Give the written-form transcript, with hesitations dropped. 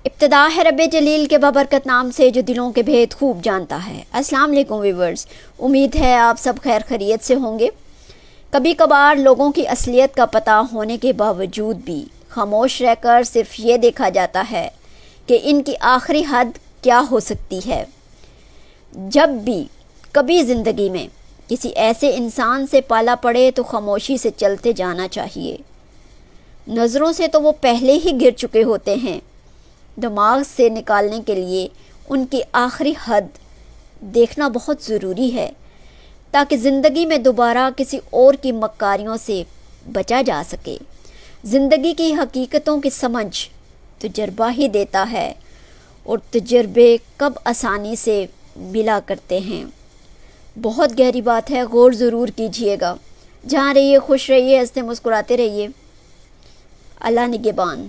ابتدا ہے رب جلیل کے بابرکت نام سے جو دلوں کے بھید خوب جانتا ہے۔ السلام علیکم ویورز، امید ہے آپ سب خیر خیریت سے ہوں گے۔ کبھی کبھار لوگوں کی اصلیت کا پتہ ہونے کے باوجود بھی خاموش رہ کر صرف یہ دیکھا جاتا ہے کہ ان کی آخری حد کیا ہو سکتی ہے۔ جب بھی کبھی زندگی میں کسی ایسے انسان سے پالا پڑے تو خاموشی سے چلتے جانا چاہیے۔ نظروں سے تو وہ پہلے ہی گر چکے ہوتے ہیں، دماغ سے نکالنے کے لیے ان کی آخری حد دیکھنا بہت ضروری ہے تاکہ زندگی میں دوبارہ کسی اور کی مکاریوں سے بچا جا سکے۔ زندگی کی حقیقتوں کی سمجھ تجربہ ہی دیتا ہے، اور تجربے کب آسانی سے ملا کرتے ہیں۔ بہت گہری بات ہے، غور ضرور کیجیے گا۔ جہاں رہیے خوش رہیے، ہنستے مسکراتے رہیے۔ اللہ نگہبان۔